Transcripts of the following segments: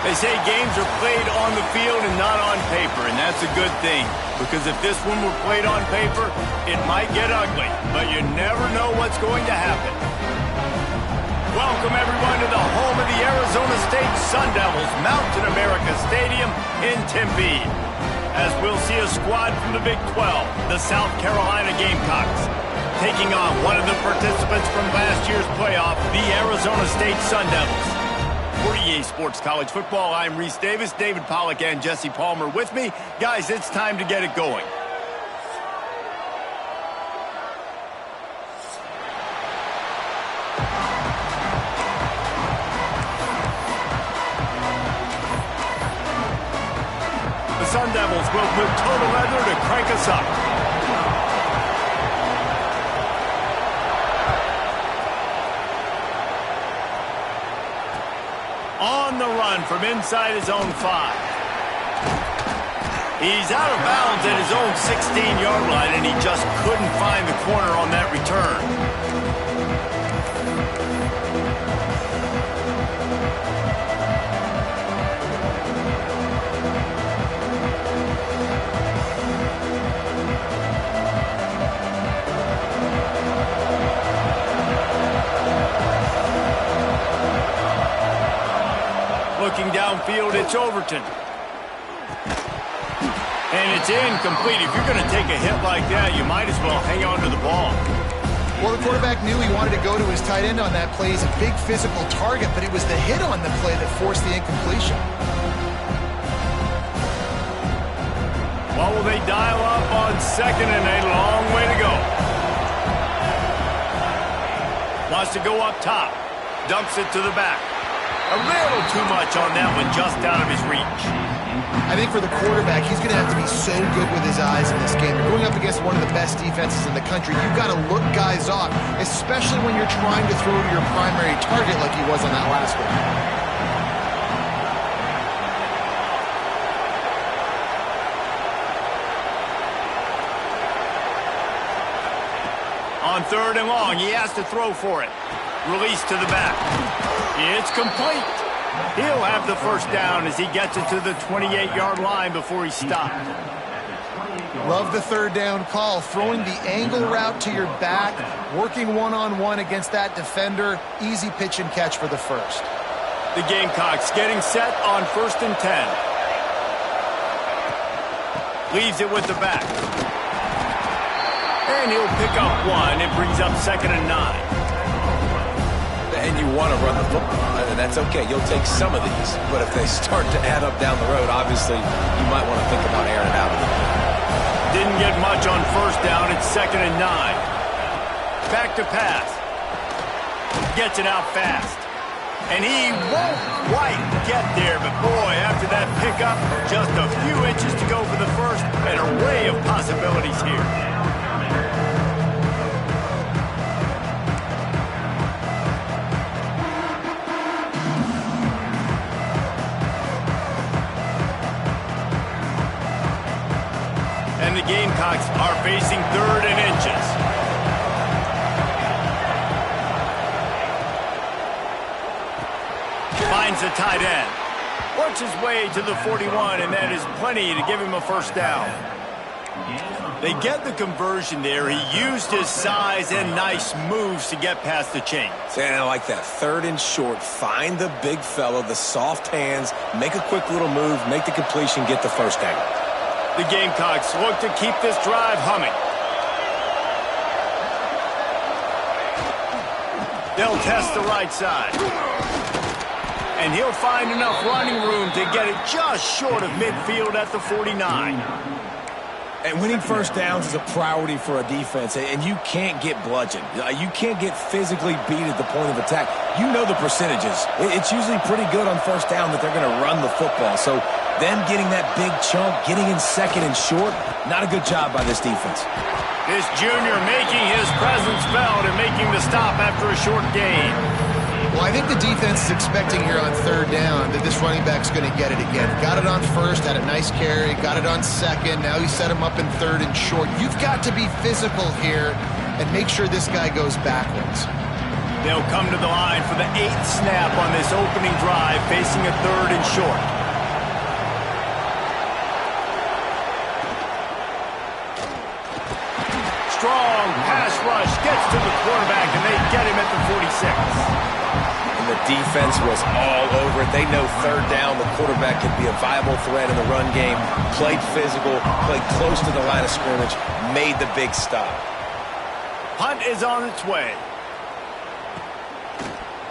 They say games are played on the field and not on paper, and that's a good thing. Because if this one were played on paper, it might get ugly. But you never know what's going to happen. Welcome, everyone, to the home of the Arizona State Sun Devils, Mountain America Stadium in Tempe. As we'll see a squad from the Big 12, the South Carolina Gamecocks, taking on one of the participants from last year's playoff, the Arizona State Sun Devils. For EA Sports College Football, I'm Reese Davis, David Pollack, and Jesse Palmer with me. Guys, it's time to get it going. The Sun Devils will put total leather to crank us up. On the run from inside his own 5. He's out of bounds at his own 16-yard line, and he just couldn't find the corner on that return. Looking downfield, it's Overton. And it's incomplete. If you're going to take a hit like that, you might as well hang on to the ball. Well, the quarterback knew he wanted to go to his tight end on that play. He's a big physical target, but it was the hit on the play that forced the incompletion. What will they dial up on second and a long way to go? Wants to go up top. Dumps it to the back. A little too much on that one, just out of his reach. I think for the quarterback, he's going to have to be so good with his eyes in this game. You're going up against one of the best defenses in the country. You've got to look guys off, especially when you're trying to throw to your primary target like he was on that last one. On third and long, he has to throw for it. Release to the back. It's complete. He'll have the first down as he gets it to the 28-yard line before he stopped. Love the third down call. Throwing the angle route to your back, working one-on-one against that defender. Easy pitch and catch for the first. The Gamecocks getting set on 1st and 10. Leaves it with the back. And he'll pick up one. It brings up 2nd and 9. And you want to run the football, and that's okay. You'll take some of these. But if they start to add up down the road, obviously, you might want to think about airing it out. Didn't get much on 1st down. It's 2nd and 9. Back to pass. Gets it out fast. And he won't quite get there. But, boy, after that pickup, just a few inches to go for the first. An array of possibilities here. And the Gamecocks are facing 3rd and inches. Finds the tight end. Works his way to the 41, and that is plenty to give him a first down. They get the conversion there. He used his size and nice moves to get past the chains. And I like that. 3rd and short. Find the big fella, the soft hands, make a quick little move, make the completion, get the first down. The Gamecocks look to keep this drive humming. They'll test the right side. And he'll find enough running room to get it just short of midfield at the 49. And winning first downs is a priority for a defense, and you can't get bludgeoned. You can't get physically beat at the point of attack. You know the percentages. It's usually pretty good on first down that they're going to run the football. So them getting that big chunk, getting in 2nd and short, not a good job by this defense. This junior making his presence felt and making the stop after a short gain. Well, I think the defense is expecting here on 3rd down that this running back's going to get it again. Got it on 1st, had a nice carry, got it on 2nd. Now he set him up in 3rd and short. You've got to be physical here and make sure this guy goes backwards. They'll come to the line for the 8th snap on this opening drive, facing a 3rd and short. Strong pass rush gets to the quarterback, and they get him at the 46. And the defense was all over it. They know 3rd down, the quarterback could be a viable threat in the run game. Played physical, played close to the line of scrimmage, made the big stop. Punt is on its way.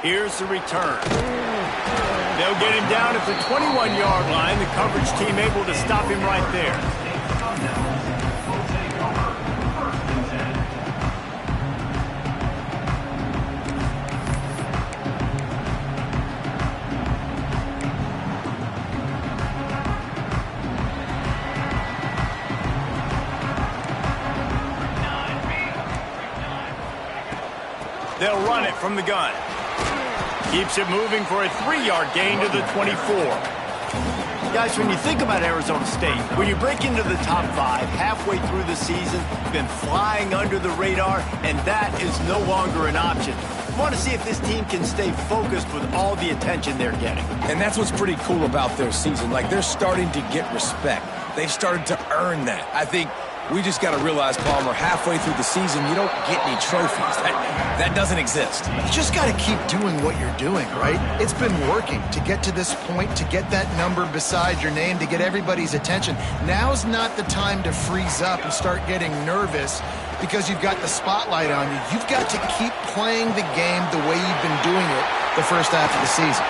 Here's the return. They'll get him down at the 21-yard line. The coverage team able to stop him right there. They'll run it from the gun. Keeps it moving for a 3-yard gain to the 24. Guys, when you think about Arizona State, when you break into the top 5 halfway through the season, you've been flying under the radar, and that is no longer an option. You want to see if this team can stay focused with all the attention they're getting. And that's what's pretty cool about their season. Like, they're starting to get respect. They've started to earn that. I think we just got to realize, Palmer, halfway through the season, you don't get any trophies. That doesn't exist. You just got to keep doing what you're doing, right? It's been working to get to this point, to get that number beside your name, to get everybody's attention. Now's not the time to freeze up and start getting nervous because you've got the spotlight on you. You've got to keep playing the game the way you've been doing it the first half of the season.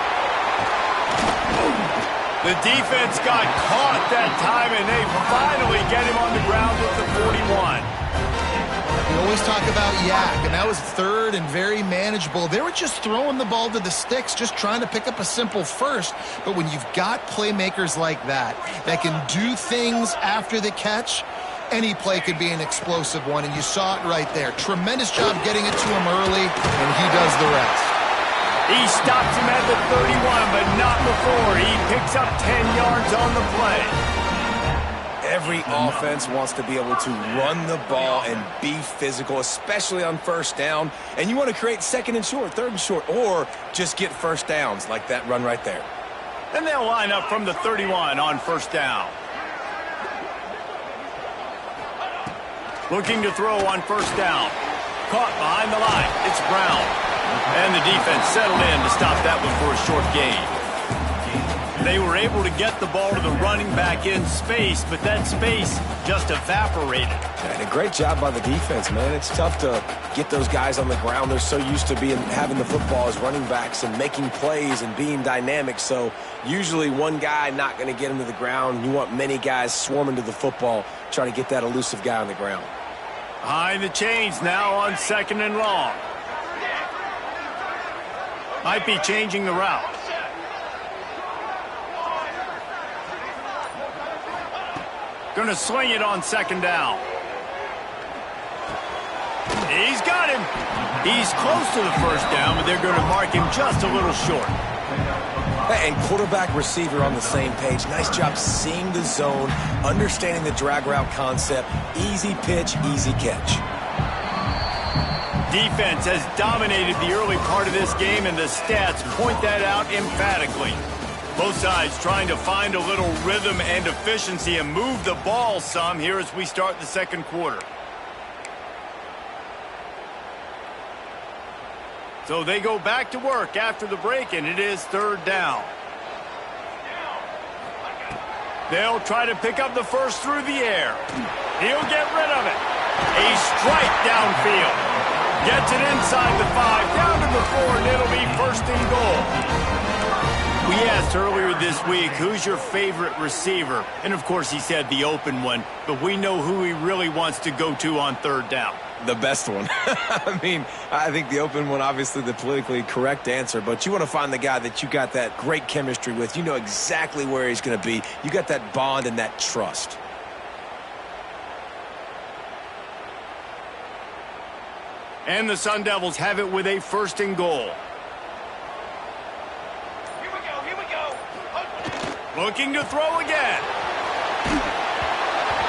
The defense got caught that time, and they finally get him on the ground at the 41. We always talk about yak, and that was 3rd and very manageable. They were just throwing the ball to the sticks, just trying to pick up a simple first. But when you've got playmakers like that can do things after the catch, any play could be an explosive one, and you saw it right there. Tremendous job getting it to him early, and he does the rest. He stops him at the 31, but not before. He picks up 10 yards on the play. Every offense wants to be able to run the ball and be physical, especially on 1st down. And you want to create 2nd and short, 3rd and short, or just get 1st downs like that run right there. And they'll line up from the 31 on 1st down. Looking to throw on 1st down. Caught behind the line. It's Brown. And the defense settled in to stop that one for a short gain. They were able to get the ball to the running back in space, but that space just evaporated. And a great job by the defense, man. It's tough to get those guys on the ground. They're so used to having the football as running backs and making plays and being dynamic. So usually one guy not going to get him to the ground. You want many guys swarming to the football, trying to get that elusive guy on the ground. Behind the chains now on 2nd and long. Might be changing the route. Gonna swing it on 2nd down. He's got him. He's close to the 1st down, but they're gonna mark him just a little short. And quarterback receiver on the same page. Nice job seeing the zone, understanding the drag route concept. Easy pitch, easy catch. Defense has dominated the early part of this game, and the stats point that out emphatically. Both sides trying to find a little rhythm and efficiency and move the ball some here as we start the 2nd quarter. So they go back to work after the break, and it is 3rd down. They'll try to pick up the first through the air. He'll get rid of it. A strike downfield. Gets it inside the 5, down to the 4, and it'll be 1st and goal. We asked earlier this week, who's your favorite receiver? And, of course, he said the open one, but we know who he really wants to go to on 3rd down. The best one. I mean, I think the open one, obviously the politically correct answer, but you want to find the guy that you got that great chemistry with. You know exactly where he's going to be. You got that bond and that trust. And the Sun Devils have it with a 1st and goal. Here we go. Looking to throw again.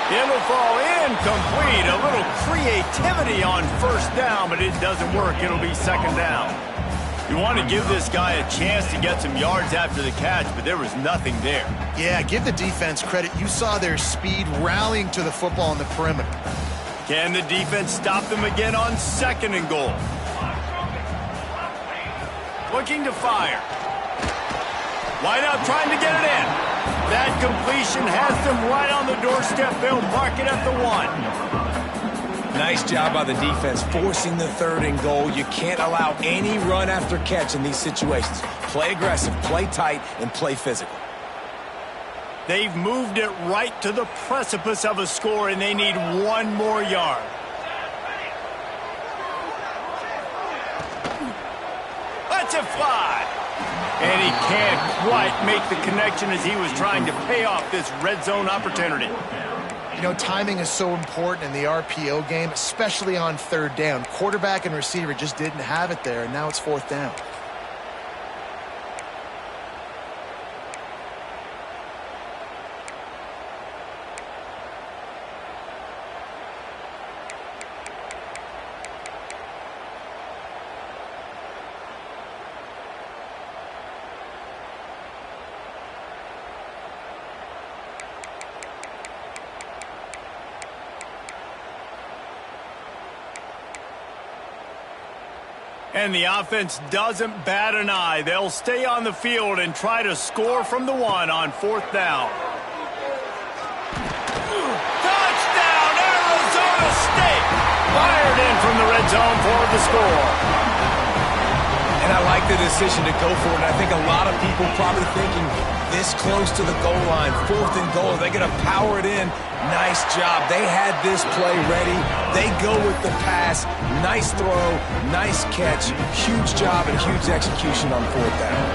It'll fall incomplete. A little creativity on first down, but it doesn't work. It'll be second down. You want to give this guy a chance to get some yards after the catch, but there was nothing there. Yeah, give the defense credit. You saw their speed rallying to the football on the perimeter. Can the defense stop them again on second and goal? Looking to fire. Wide out trying to get it in. That completion has them right on the doorstep. They'll mark it at the 1. Nice job by the defense forcing the third and goal. You can't allow any run after catch in these situations. Play aggressive, play tight, and play physical. They've moved it right to the precipice of a score, and they need one more yard. Let's it fly. And he can't quite make the connection as he was trying to pay off this red zone opportunity. You know, timing is so important in the RPO game, especially on third down. Quarterback and receiver just didn't have it there, and now it's fourth down. And the offense doesn't bat an eye. They'll stay on the field and try to score from the 1 on fourth down. Touchdown, Arizona State! Fired in from the red zone for the score. And I like the decision to go for it. And I think a lot of people probably thinking this close to the goal line, fourth and goal, they're going to power it in. Nice job. They had this play ready. They go with the pass. Nice throw, nice catch. Huge job and huge execution on fourth down.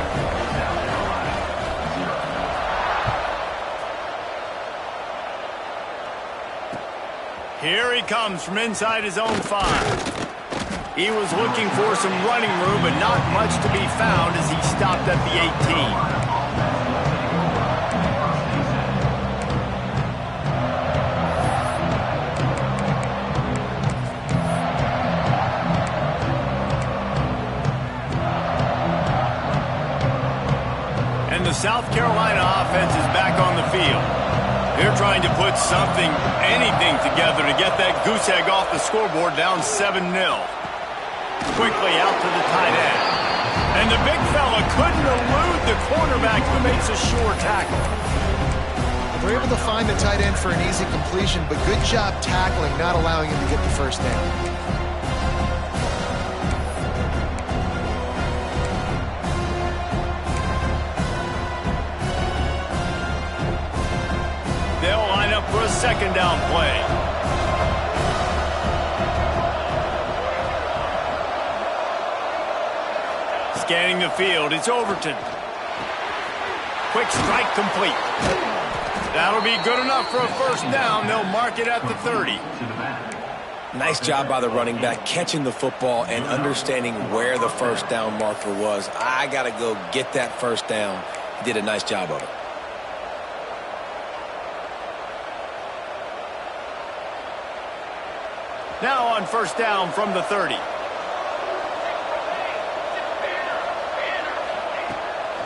Here he comes from inside his own 5. He was looking for some running room, but not much to be found as he stopped at the 18. The South Carolina offense is back on the field. They're trying to put something, anything together to get that goose egg off the scoreboard down 7-0. Quickly out to the tight end. And the big fella couldn't elude the quarterback who makes a sure tackle. They're able to find the tight end for an easy completion, but good job tackling, not allowing him to get the first down. They'll line up for a second down play. Scanning the field, it's Overton. Quick strike complete. That'll be good enough for a first down. They'll mark it at the 30. Nice job by the running back catching the football and understanding where the first down marker was. I got to go get that first down. He did a nice job of it. Now on first down from the 30.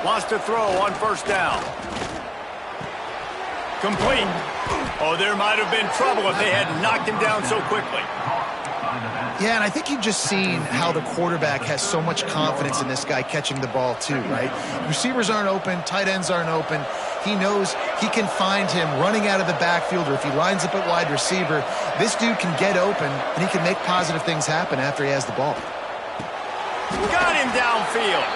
Wants to throw on first down. Complete. Oh, there might have been trouble if they had knocked him down so quickly. Yeah, and I think you've just seen how the quarterback has so much confidence in this guy catching the ball too, right? Receivers aren't open, tight ends aren't open. He knows he can find him running out of the backfield, or if he lines up at wide receiver, this dude can get open and he can make positive things happen after he has the ball. Got him downfield.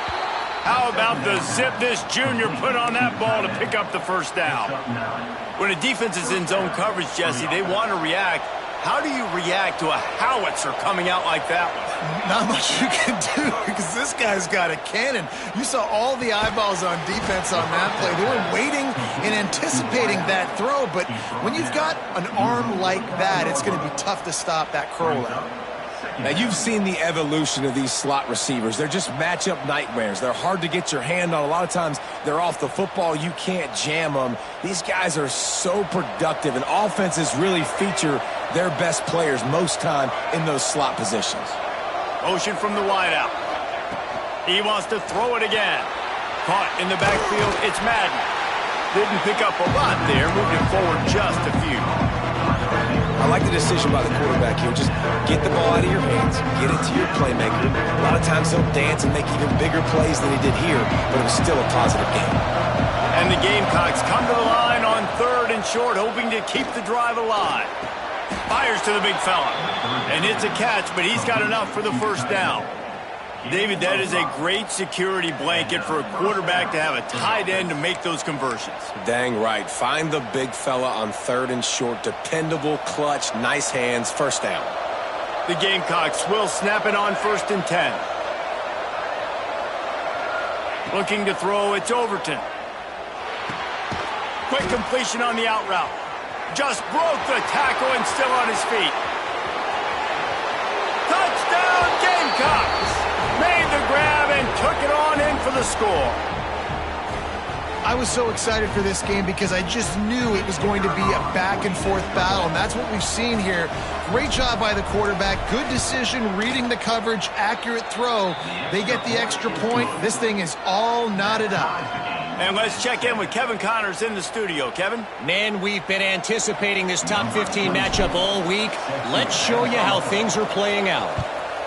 How about the zip this junior put on that ball to pick up the first down? When a defense is in zone coverage, Jesse, they want to react. How do you react to a howitzer coming out like that one? Not much you can do because this guy's got a cannon. You saw all the eyeballs on defense on that play. They were waiting and anticipating that throw, but when you've got an arm like that, it's going to be tough to stop that curl out. Now, you've seen the evolution of these slot receivers. They're just matchup nightmares. They're hard to get your hand on. A lot of times, they're off the football. You can't jam them. These guys are so productive, and offenses really feature their best players most time in those slot positions. Motion from the wideout. He wants to throw it again. Caught in the backfield. It's Madden. Didn't pick up a lot there. Moved him forward just a few. I like the decision by the quarterback here. Just get the ball out of your hands, get it to your playmaker. A lot of times he'll dance and make even bigger plays than he did here, but it was still a positive game. And the Gamecocks come to the line on 3rd and short, hoping to keep the drive alive. Fires to the big fella. And it's a catch, but he's got enough for the first down. David, that is a great security blanket for a quarterback to have a tight end to make those conversions. Dang right. Find the big fella on 3rd and short. Dependable, clutch, nice hands, first down. The Gamecocks will snap it on 1st and 10. Looking to throw, it's Overton. Quick completion on the out route. Just broke the tackle and still on his feet. Touchdown, Gamecocks! Made the grab and took it on in for the score. I was so excited for this game because I just knew it was going to be a back-and-forth battle, and that's what we've seen here. Great job by the quarterback. Good decision, reading the coverage, accurate throw. They get the extra point. This thing is all knotted up. And let's check in with Kevin Connors in the studio. Kevin? Man, we've been anticipating this top 15 matchup all week. Let's show you how things are playing out.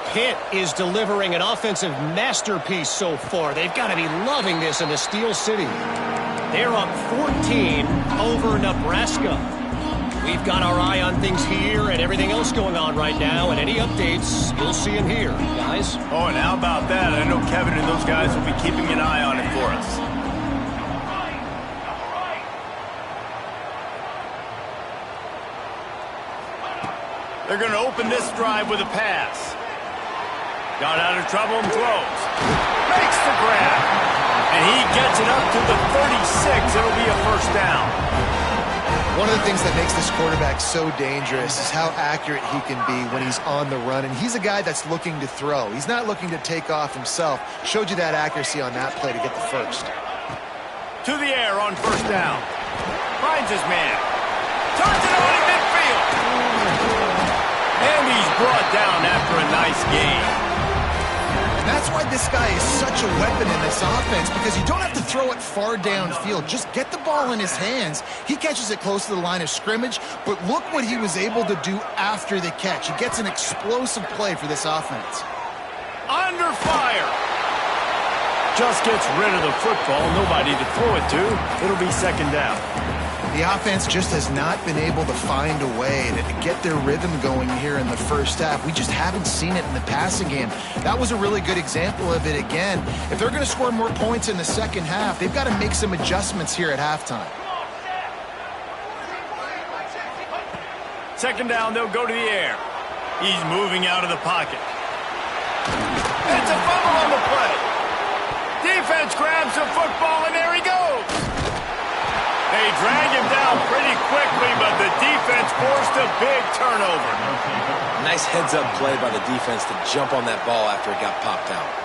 Pitt is delivering an offensive masterpiece so far. They've got to be loving this in the Steel City. They're up 14 over Nebraska. We've got our eye on things here and everything else going on right now, and any updates, you'll see them here, guys. Oh, and how about that? I know Kevin and those guys will be keeping an eye on it for us. They're going to open this drive with a pass. Got out of trouble and throws. Makes the grab. And he gets it up to the 36. It'll be a first down. One of the things that makes this quarterback so dangerous is how accurate he can be when he's on the run. And he's a guy that's looking to throw. He's not looking to take off himself. Showed you that accuracy on that play to get the first. To the air on first down. Finds his man. Turns it on in midfield. And he's brought down after a nice game. That's why this guy is such a weapon in this offense, because you don't have to throw it far downfield. Just get the ball in his hands. He catches it close to the line of scrimmage, but look what he was able to do after the catch. He gets an explosive play for this offense. Under fire. Just gets rid of the football. Nobody to throw it to. It'll be second down. The offense just has not been able to find a way to get their rhythm going here in the first half. We just haven't seen it in the passing game. That was a really good example of it again. If they're going to score more points in the second half, they've got to make some adjustments here at halftime. Second down, they'll go to the air. He's moving out of the pocket. It's a fumble on the play. Defense grabs the football, and there he goes. They drag him down pretty quickly, but the defense forced a big turnover. Nice heads-up play by the defense to jump on that ball after it got popped out.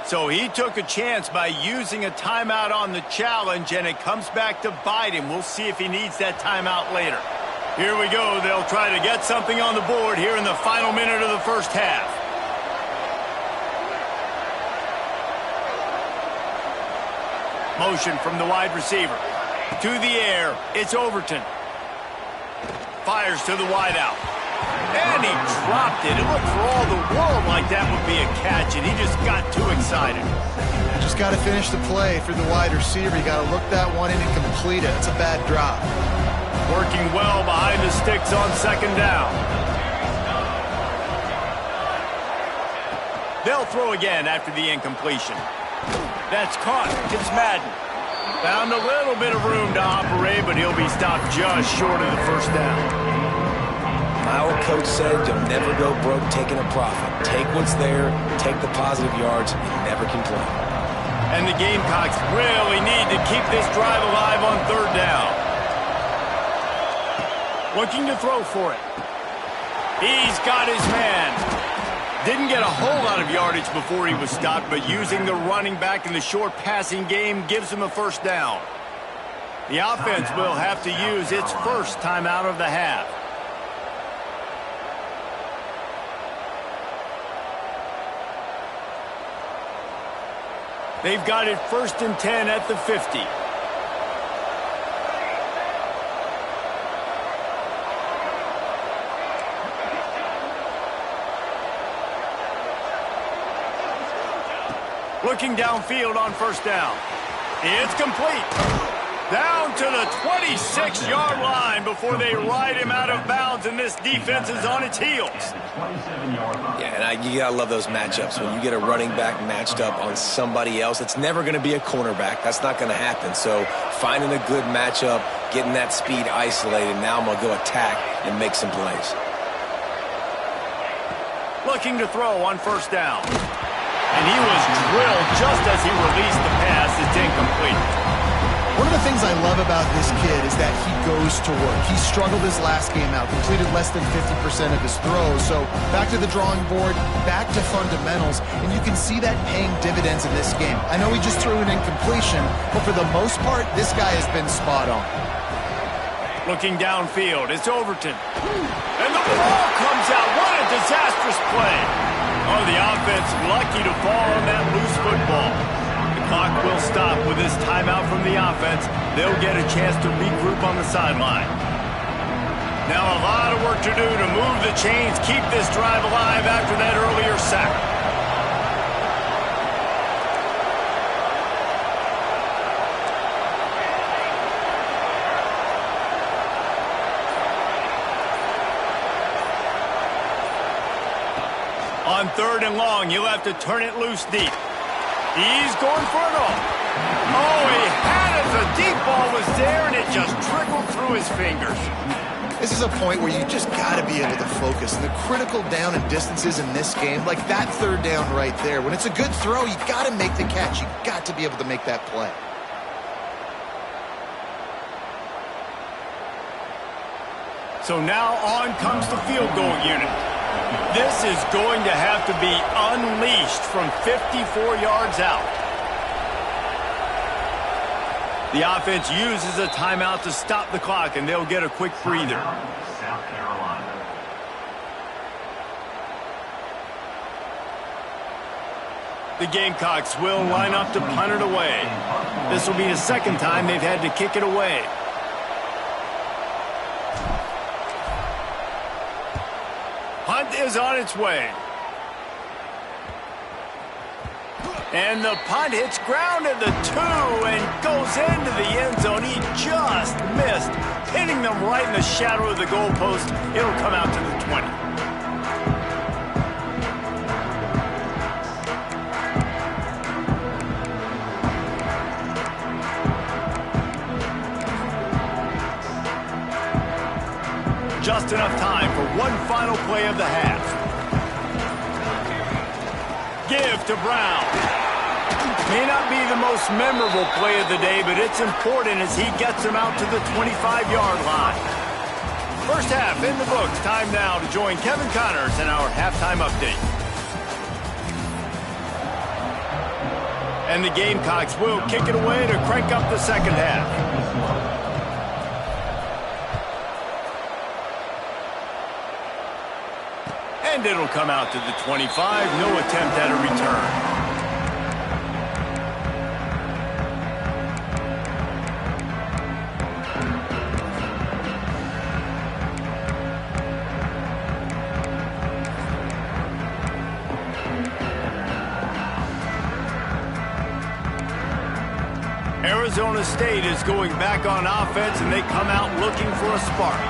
So he took a chance by using a timeout on the challenge, and it comes back to bite him. We'll see if he needs that timeout later. Here we go. They'll try to get something on the board here in the final minute of the first half. Motion from the wide receiver. To the air, it's Overton. Fires to the wideout. And he dropped it. It looked for all the world like that would be a catch, and he just got too excited. Just got to finish the play for the wide receiver. You got to look that one in and complete it. It's a bad drop. Working well behind the sticks on second down. They'll throw again after the incompletion. That's caught. It's Madden. Found a little bit of room to operate, but he'll be stopped just short of the first down. My old coach said you'll never go broke taking a profit. Take what's there, take the positive yards, and never complain. And the Gamecocks really need to keep this drive alive on third down. Looking to throw for it. He's got his man. Didn't get a whole lot of yardage before he was stopped, but using the running back in the short passing game gives him a first down. The offense will have to use its first timeout of the half. They've got it 1st and 10 at the 50. Looking downfield on first down. It's complete. Down to the 26-yard line before they ride him out of bounds, and this defense is on its heels. Yeah, and you gotta love those matchups. When you get a running back matched up on somebody else, it's never gonna be a cornerback. That's not gonna happen. So finding a good matchup, getting that speed isolated, now I'm gonna go attack and make some plays. Looking to throw on first down. And he was drilled just as he released the pass. It's incomplete. One of the things I love about this kid is that he goes to work. He struggled his last game out, completed less than 50% of his throws. So back to the drawing board, back to fundamentals, and you can see that paying dividends in this game. I know he just threw an incompletion, but for the most part, this guy has been spot on. Looking downfield, it's Overton. And the ball comes out. What a disastrous play. Oh, the offense lucky to fall on that loose football. The clock will stop with this timeout from the offense. They'll get a chance to regroup on the sideline. Now a lot of work to do to move the chains, keep this drive alive after that earlier sack. On 3rd and long, he'll have to turn it loose deep. He's going for it all. Oh, he had it. The deep ball was there, and it just trickled through his fingers. This is a point where you just got to be able to focus. And the critical down and distances in this game, like that 3rd down right there, when it's a good throw, you got to make the catch. You got to be able to make that play. So now on comes the field goal unit. This is going to have to be unleashed from 54 yards out. The offense uses a timeout to stop the clock, and they'll get a quick breather. South Carolina. The Gamecocks will line up to punt it away. This will be the 2nd time they've had to kick it away. Punt is on its way. And the punt hits ground at the 2 and goes into the end zone. He just missed, hitting them right in the shadow of the goalpost. It'll come out to the 20. Just enough time for one final play of the half. Give to Brown. May not be the most memorable play of the day, but it's important as he gets him out to the 25-yard line. First half in the books. Time now to join Kevin Connors in our halftime update. And the Gamecocks will kick it away to crank up the 2nd half. And it'll come out to the 25. No attempt at a return. Arizona State is going back on offense, and they come out looking for a spark.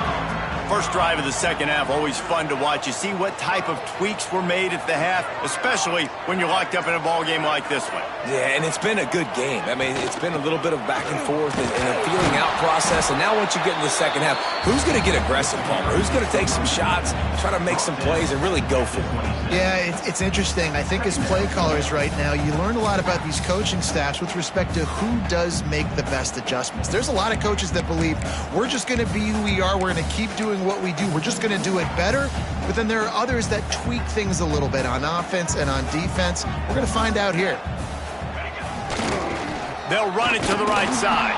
First drive of the second half, always fun to watch. You see what type of tweaks were made at the half, especially when you're locked up in a ball game like this one. Yeah, and it's been a good game. I mean, it's been a little bit of back and forth and a feeling out process. And now once you get into the second half, who's going to get aggressive, Palmer? Who's going to take some shots, try to make some plays, and really go for it? Yeah, it's interesting. I think as play callers right now, you learn a lot about these coaching staffs with respect to who does make the best adjustments. There's a lot of coaches that believe we're just going to be who we are. We're going to keep doing what we do. We're just going to do it better. But then there are others that tweak things a little bit on offense and on defense. We're going to find out here. They'll run it to the right side.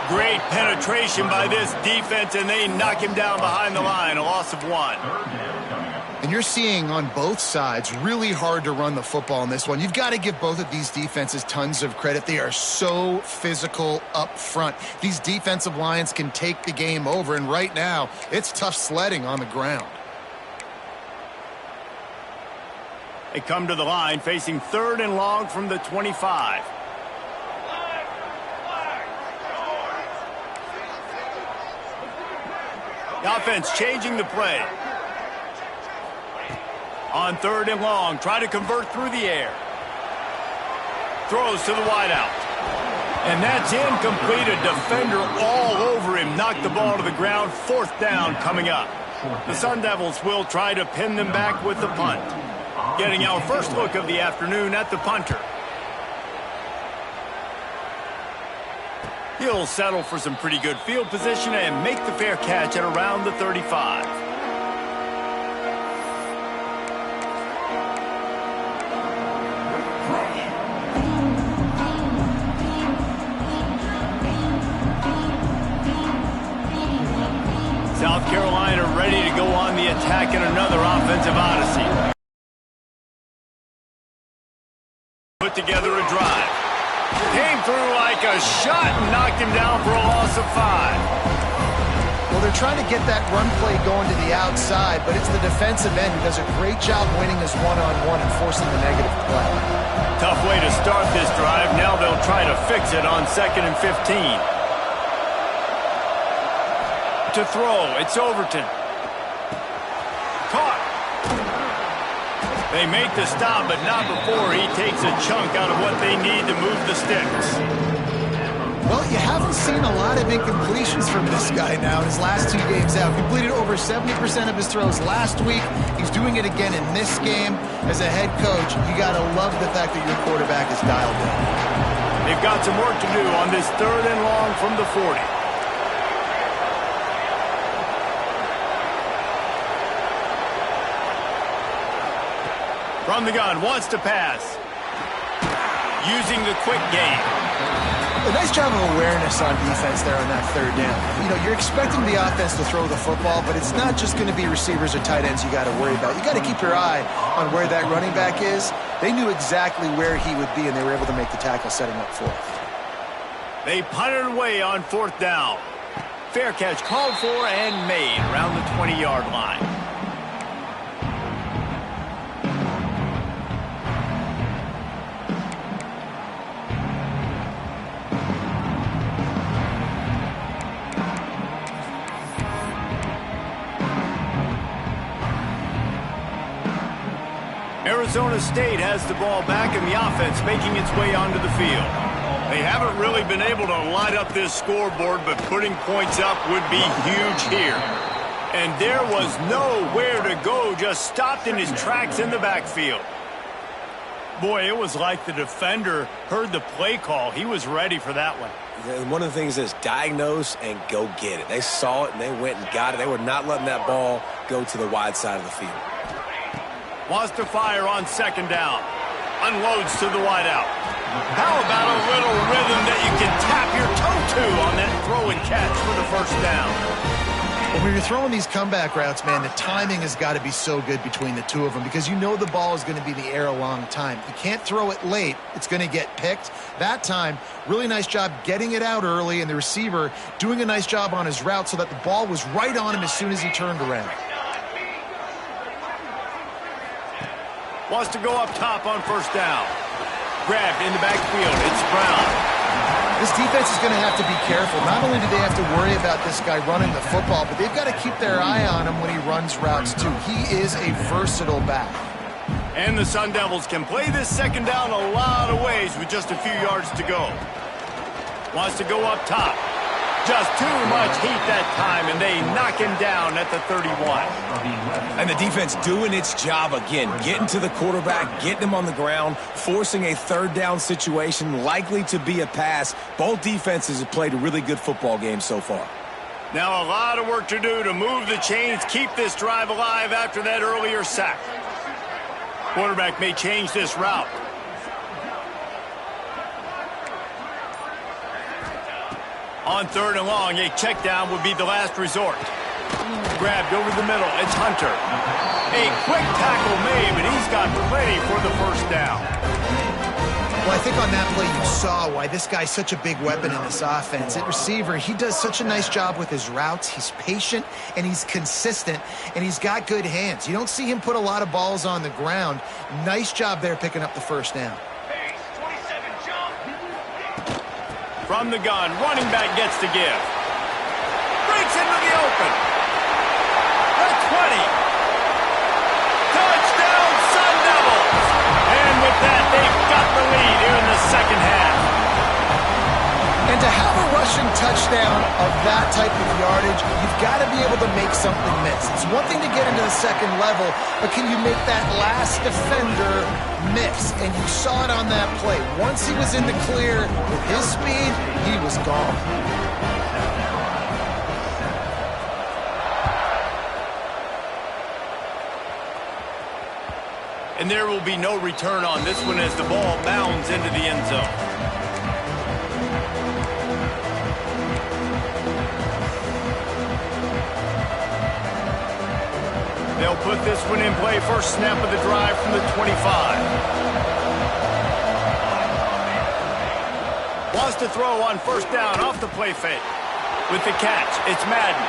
Great penetration by this defense, and they knock him down behind the line. A loss of 1. And you're seeing on both sides really hard to run the football in this one. You've got to give both of these defenses tons of credit. They are so physical up front. These defensive lines can take the game over, and right now it's tough sledding on the ground. They come to the line facing 3rd and long from the 25. The offense changing the play. On 3rd and long, try to convert through the air. Throws to the wideout. And that's incomplete. A defender all over him. Knocked the ball to the ground. 4th down coming up. The Sun Devils will try to pin them back with the punt. Getting our first look of the afternoon at the punter. He'll settle for some pretty good field position and make the fair catch at around the 35. South Carolina ready to go on the attack in another offensive odyssey. Put together a drive. Came through like a shot and knocked him down for a loss of 5. Well, they're trying to get that run play going to the outside, but it's the defensive end who does a great job winning this one-on-one and forcing the negative play. Tough way to start this drive. Now they'll try to fix it on 2nd and 15. To throw, it's Overton. Caught. They make the stop, but not before he takes a chunk out of what they need to move the sticks. Well, you haven't seen a lot of incompletions from this guy now in his last 2 games out. Completed over 70% of his throws last week. He's doing it again in this game. As a head coach, you got to love the fact that your quarterback is dialed in. They've got some work to do on this 3rd and long from the 40. From the gun, wants to pass. Using the quick game. A nice job of awareness on defense there on that 3rd down. You know, you're expecting the offense to throw the football, but it's not just going to be receivers or tight ends you got to worry about. You got to keep your eye on where that running back is. They knew exactly where he would be, and they were able to make the tackle setting up 4th. They punted away on 4th down. Fair catch called for and made around the 20-yard line. Arizona State has the ball back and the offense making its way onto the field. They haven't really been able to light up this scoreboard, but putting points up would be huge here. And there was nowhere to go, just stopped in his tracks in the backfield. Boy, it was like the defender heard the play call. He was ready for that one. And one of the things is diagnose and go get it. They saw it and they went and got it. They were not letting that ball go to the wide side of the field. Wants to fire on 2nd down. Unloads to the wideout. How about a little rhythm that you can tap your toe to on that throw and catch for the 1st down? Well, when you're throwing these comeback routes, man, the timing has got to be so good between the two of them because you know the ball is going to be in the air a long time. You can't throw it late. It's going to get picked. That time, really nice job getting it out early, and the receiver doing a nice job on his route so that the ball was right on him as soon as he turned around. Wants to go up top on 1st down. Grabbed in the backfield. It's Brown. This defense is going to have to be careful. Not only do they have to worry about this guy running the football, but they've got to keep their eye on him when he runs routes too. He is a versatile back. And the Sun Devils can play this second down a lot of ways with just a few yards to go. Wants to go up top. Just too much heat that time, and they knock him down at the 31. And the defense doing its job again, getting to the quarterback, getting him on the ground, forcing a third down situation, likely to be a pass. Both defenses have played a really good football game so far. Now a lot of work to do to move the chains, keep this drive alive after that earlier sack. Quarterback may change this route. On third and long, a check down would be the last resort. Grabbed over the middle, it's Hunter. A quick tackle made, but he's got plenty for the first down. Well, I think on that play you saw why this guy's such a big weapon in this offense. At receiver, he does such a nice job with his routes. He's patient, and he's consistent, and he's got good hands. You don't see him put a lot of balls on the ground. Nice job there picking up the first down. From the gun, running back gets to give. Breaks into the open. The 20. Touchdown, Sun Devils. And with that, they've got the lead here in the second half. And to have a rushing touchdown of that type of yardage, you've got to be able to make something miss. It's one thing to get into the second level, but can you make that last defender miss? And you saw it on that play. Once he was in the clear with his speed, he was gone. And there will be no return on this one as the ball bounds into the end zone. They'll put this one in play. First snap of the drive from the 25. Wants to throw on first down off the play fake. With the catch, it's Madden.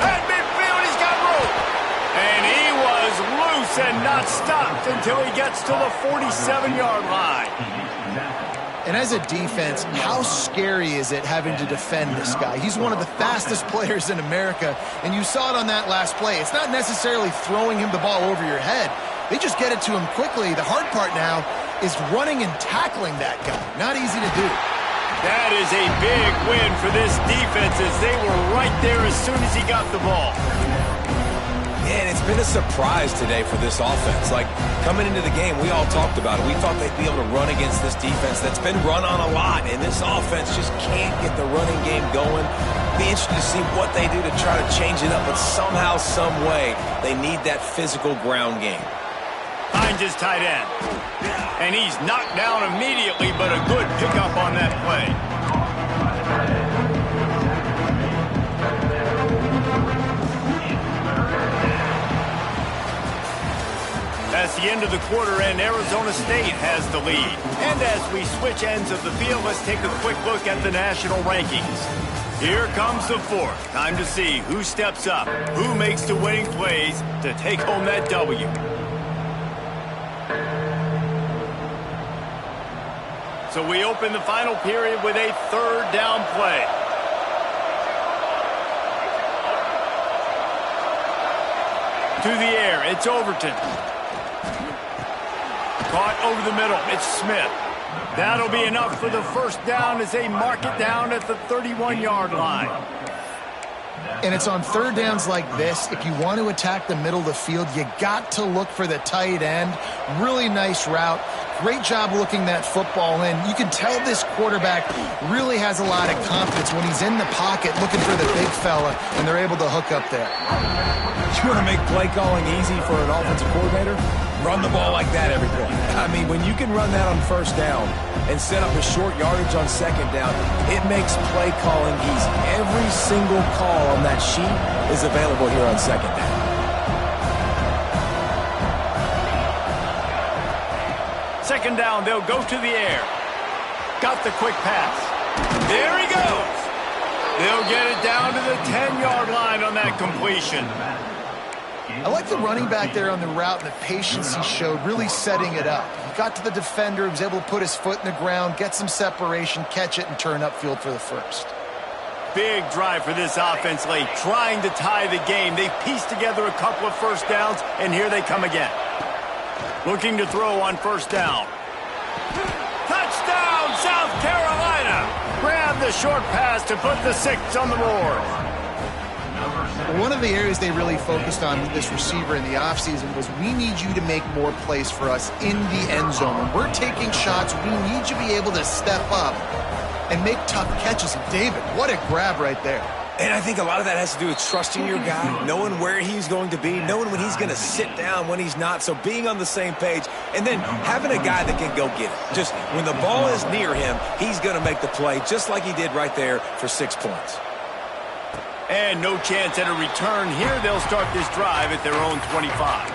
At midfield, he's got room. And he was loose and not stopped until he gets to the 47-yard line. And as a defense, how scary is it having to defend this guy? He's one of the fastest players in America, and you saw it on that last play. It's not necessarily throwing him the ball over your head. They just get it to him quickly. The hard part now is running and tackling that guy. Not easy to do. That is a big win for this defense as they were right there as soon as he got the ball. And it's been a surprise today for this offense. Like, coming into the game, we all talked about it. We thought they'd be able to run against this defense that's been run on a lot, and this offense just can't get the running game going. Be interested to see what they do to try to change it up, but somehow, some way, they need that physical ground game. Finds his tight end. And he's knocked down immediately, but a good pickup on that play. That's the end of the quarter, and Arizona State has the lead. And as we switch ends of the field, let's take a quick look at the national rankings. Here comes the fourth. Time to see who steps up, who makes the winning plays to take home that W. So we open the final period with a third down play. To the air, it's Overton. Caught over the middle, it's Smith. That'll be enough for the first down as they mark it down at the 31-yard line. And it's on third downs like this, if you want to attack the middle of the field, you got to look for the tight end. Really nice route. Great job looking that football in. You can tell this quarterback really has a lot of confidence when he's in the pocket looking for the big fella, and they're able to hook up there. You want to make play calling easy for an offensive coordinator? Run the ball like that every play. I mean, when you can run that on first down and set up a short yardage on second down, it makes play calling easy. Every single call on that sheet is available here on second down. Second down, they'll go to the air. Got the quick pass. There he goes. They'll get it down to the 10-yard line on that completion. I like the running back there on the route and the patience he showed, really setting it up. He got to the defender, he was able to put his foot in the ground, get some separation, catch it, and turn upfield for the first. Big drive for this offense late, trying to tie the game. They've pieced together a couple of first downs, and here they come again. Looking to throw on first down. Touchdown, South Carolina! Grab the short pass to put the 6 on the board. One of the areas they really focused on with this receiver in the offseason was we need you to make more plays for us in the end zone. When we're taking shots, we need you to be able to step up and make tough catches. And David, what a grab right there. And I think a lot of that has to do with trusting your guy, knowing where he's going to be, knowing when he's going to sit down, when he's not, so being on the same page, and then having a guy that can go get it. Just when the ball is near him, he's going to make the play, just like he did right there for 6 points. And no chance at a return here. They'll start this drive at their own 25.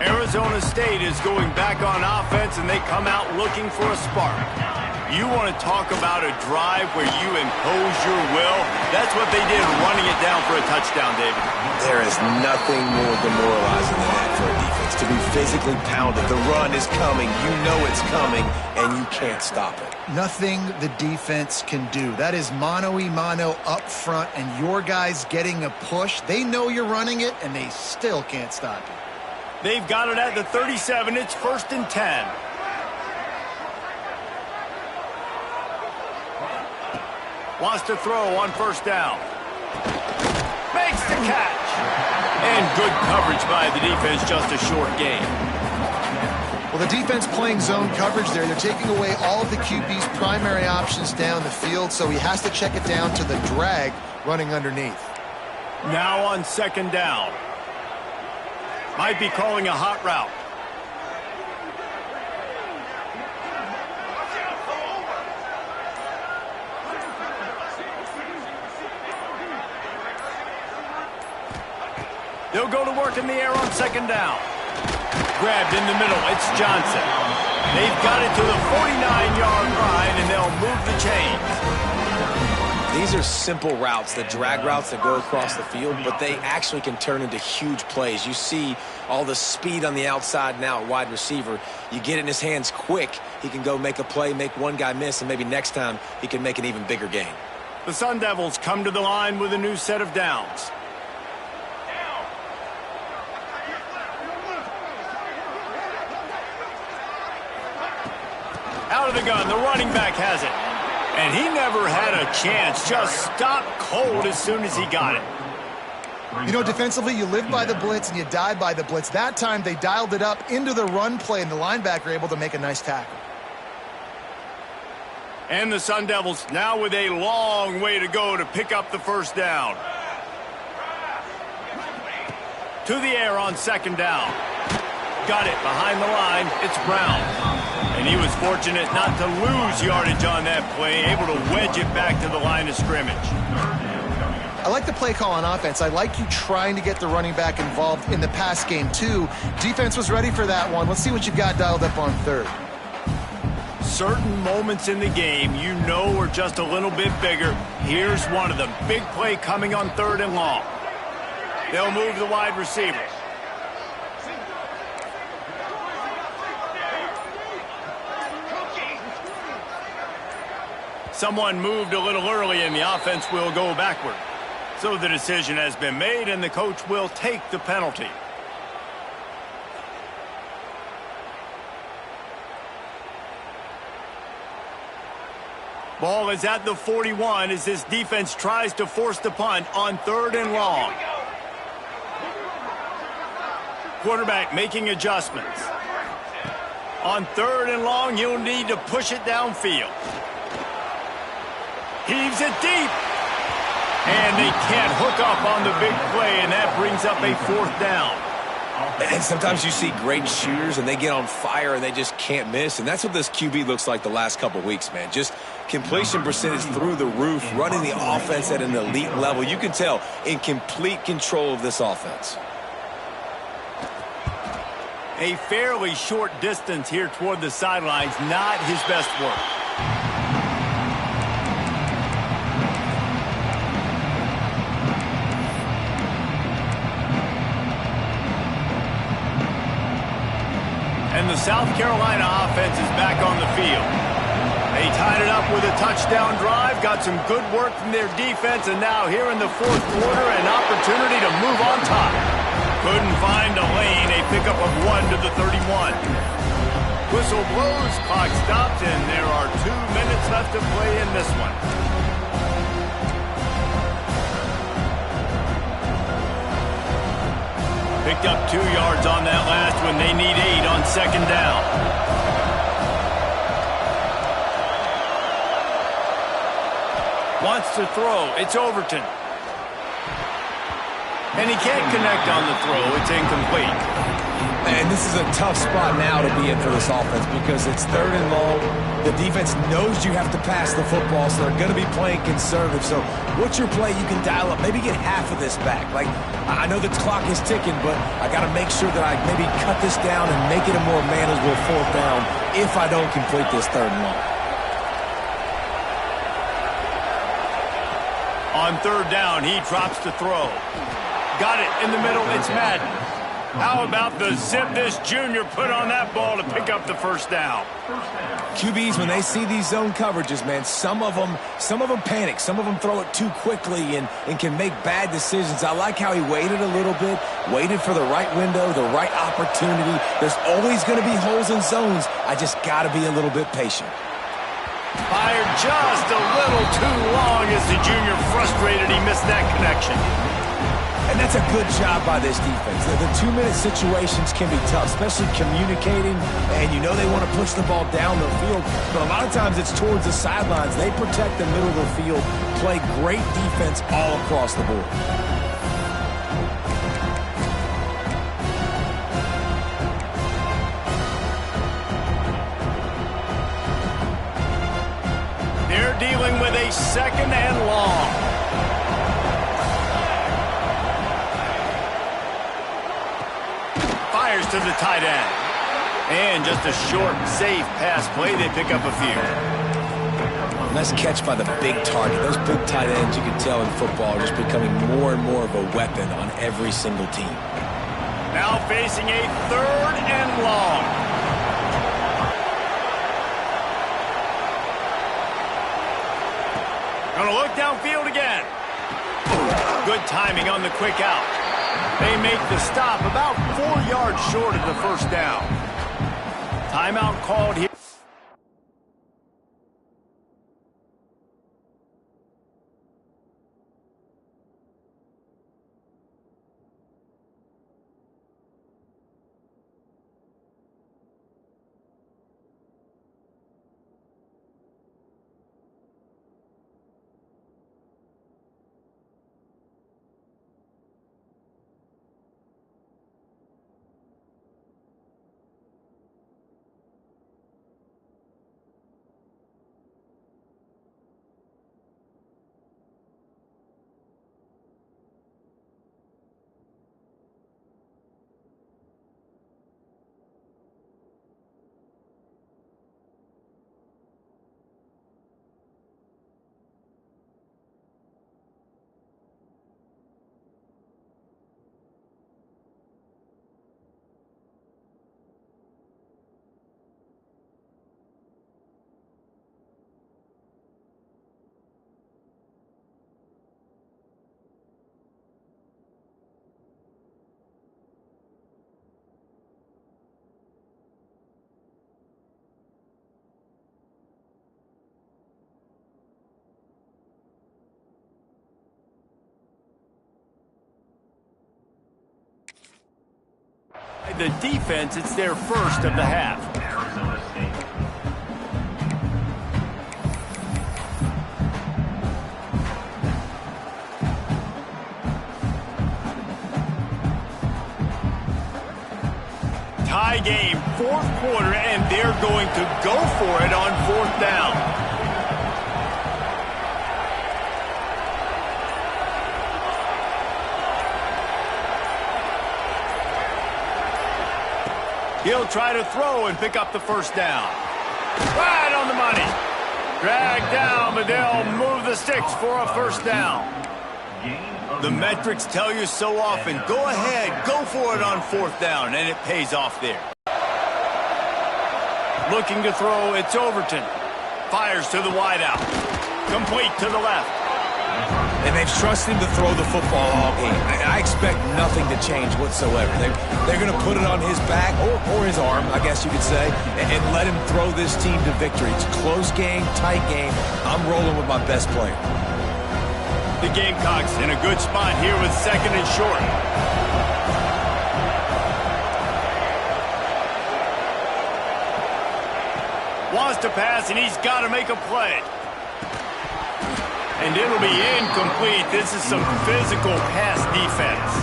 Arizona State is going back on offense, and they come out looking for a spark. You want to talk about a drive where you impose your will? That's what they did, running it down for a touchdown, David. There is nothing more demoralizing than that for a defense, to be physically pounded. The run is coming. You know it's coming, and you can't stop it. Nothing the defense can do. That is mano-a-mano up front, and your guys getting a push. They know you're running it, and they still can't stop it. They've got it at the 37. It's 1st and 10. Wants to throw on first down. Makes the catch. And good coverage by the defense, just a short gain. Well, the defense playing zone coverage there. They're taking away all of the QB's primary options down the field, so he has to check it down to the drag running underneath. Now on 2nd down. Might be calling a hot route. They'll go to work in the air on 2nd down. Grabbed in the middle. It's Johnson. They've got it to the 49-yard line, and they'll move the chains. These are simple routes, the drag routes that go across the field, but they actually can turn into huge plays. You see all the speed on the outside now at wide receiver. You get it in his hands quick, he can go make a play, make one guy miss, and maybe next time he can make an even bigger gain. The Sun Devils come to the line with a new set of downs. Out of the gun, the running back has it. And he never had a chance, just stopped cold as soon as he got it. You know, defensively, you live by the blitz and you die by the blitz. That time, they dialed it up into the run play, and the linebacker able to make a nice tackle. And the Sun Devils now with a long way to go to pick up the first down. To the air on 2nd down. Got it behind the line. It's Brown. And he was fortunate not to lose yardage on that play, able to wedge it back to the line of scrimmage. I like the play call on offense. I like you trying to get the running back involved in the pass game, too. Defense was ready for that one. Let's see what you've got dialed up on 3rd. Certain moments in the game you know are just a little bit bigger. Here's one of them. Big play coming on 3rd and long. They'll move the wide receiver. Someone moved a little early, and the offense will go backward. So the decision has been made, and the coach will take the penalty. Ball is at the 41 as this defense tries to force the punt on 3rd and long. Quarterback making adjustments. On 3rd and long, you'll need to push it downfield. Heaves it deep. And they can't hook up on the big play, and that brings up a 4th down. And sometimes you see great shooters, and they get on fire, and they just can't miss. And that's what this QB looks like the last couple weeks, man. Just completion percentage through the roof, running the offense at an elite level. You can tell in complete control of this offense. A fairly short distance here toward the sidelines, not his best work. And the South Carolina offense is back on the field. They tied it up with a touchdown drive, got some good work from their defense, and now here in the fourth quarter, an opportunity to move on top. Couldn't find a lane, a pickup of 1 to the 31. Whistle blows, clock stops, and there are 2 minutes left to play in this one. Picked up 2 yards on that last one. They need 8 on second down. Wants to throw. It's Overton. And he can't connect on the throw. It's incomplete. And this is a tough spot now to be in for this offense because it's 3rd and long. The defense knows you have to pass the football, so they're going to be playing conservative. So what's your play you can dial up? Maybe get half of this back. Like, I know the clock is ticking, but I got to make sure that I maybe cut this down and make it a more manageable 4th down if I don't complete this 3rd and long. On 3rd down, he drops to throw. Got it in the middle. It's Madden. How about the zip this junior put on that ball to pick up the 1st down? QBs, when they see these zone coverages, man, some of them panic. Some of them throw it too quickly and can make bad decisions. I like how he waited a little bit, waited for the right window, the right opportunity. There's always going to be holes in zones. I just got to be a little bit patient. Fired just a little too long as the junior frustrated. He missed that connection. And that's a good job by this defense. The 2-minute situations can be tough, especially communicating, and you know they want to push the ball down the field, but a lot of times it's towards the sidelines. They protect the middle of the field, play great defense all across the board. They're dealing with a 2nd and long. Fires to the tight end. And just a short, safe pass play. They pick up a few. Nice catch by the big target. Those big tight ends, you can tell in football, are just becoming more and more of a weapon on every single team. Now facing a 3rd and long. Gonna look downfield again. Good timing on the quick out. They make the stop about 4 yards short of the 1st down. Timeout called here. The defense, it's their 1st of the half. Arizona State. Tie game, 4th quarter, and they're going to go for it on 4th down. He'll try to throw and pick up the first down. Right on the money. Dragged down, but they'll move the sticks for a first down. The metrics tell you so often, go ahead, go for it on fourth down, and it pays off there. Looking to throw, it's Overton. Fires to the wideout. Complete to the left. And they've trusted him to throw the football all game. I expect nothing to change whatsoever. They're going to put it on his back, or his arm, I guess you could say, and let him throw this team to victory. It's a close game, tight game. I'm rolling with my best player. The Gamecocks in a good spot here with second and short. Wants to pass, and he's got to make a play. And it'll be incomplete. This is some physical pass defense.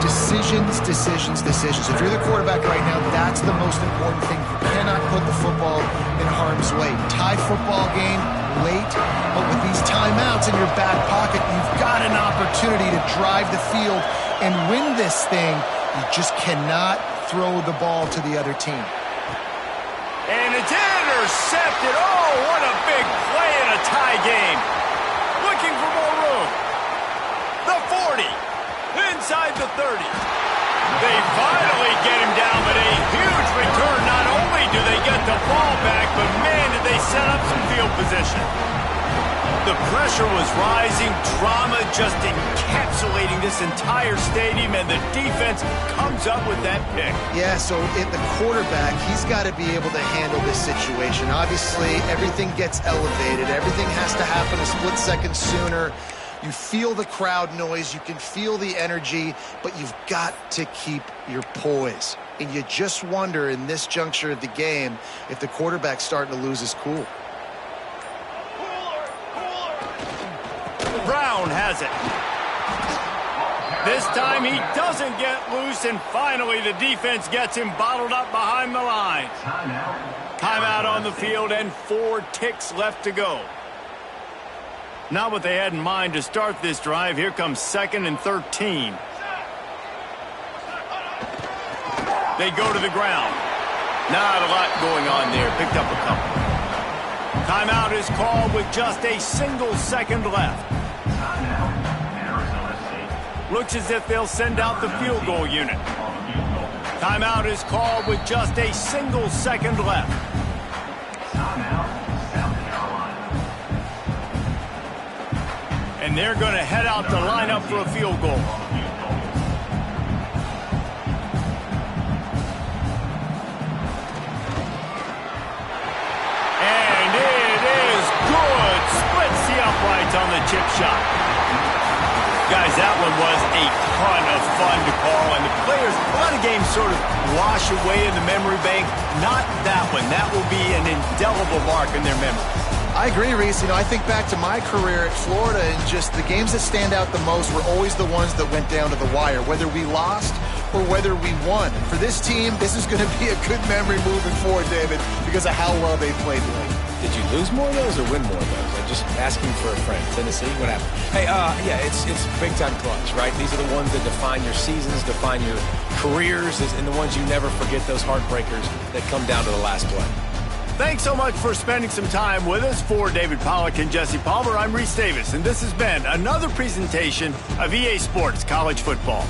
Decisions, decisions, decisions. If you're the quarterback right now, that's the most important thing. You cannot put the football in harm's way. Tie football game late, but with these timeouts in your back pocket, you've got an opportunity to drive the field and win this thing. You just cannot throw the ball to the other team. And it's intercepted. Oh, what a big play in a tie game. Looking for more room. The 40. Inside the 30. They finally get him down, but a huge return. Not only do they get the ball back, but man, did they set up some field position. The pressure was rising, drama just encapsulating this entire stadium, and the defense comes up with that pick. Yeah, so the quarterback, he's got to be able to handle this situation. Obviously, everything gets elevated. Everything has to happen a split second sooner. You feel the crowd noise, you can feel the energy, but you've got to keep your poise. And you just wonder in this juncture of the game if the quarterback's starting to lose his cool. Brown has it. This time he doesn't get loose, and finally the defense gets him bottled up behind the line. Timeout on the field and 4 ticks left to go. Not what they had in mind to start this drive. Here comes 2nd and 13. They go to the ground. Not a lot going on there. Picked up a couple. Timeout is called with just a single second left. Looks as if they'll send out the field goal unit. Timeout is called with just a single second left. And they're going to head out to line up for a field goal. And it is good. Splits the uprights on the chip shot. Guys, that one was a ton of fun to call, and the players, a lot of games sort of wash away in the memory bank. Not that one. That will be an indelible mark in their memory. I agree, Reese. I think back to my career at Florida, and just the games that stand out the most were always the ones that went down to the wire, whether we lost or whether we won. And for this team, this is going to be a good memory moving forward, David, because of how well they played late. Did you lose more of those or win more of those? I'm just asking for a friend. Tennessee, what happened? Hey, yeah, it's big-time clutch, right? These are the ones that define your seasons, define your careers, and the ones you never forget, those heartbreakers that come down to the last play. Thanks so much for spending some time with us. For David Pollack and Jesse Palmer, I'm Reese Davis, and this has been another presentation of EA Sports College Football.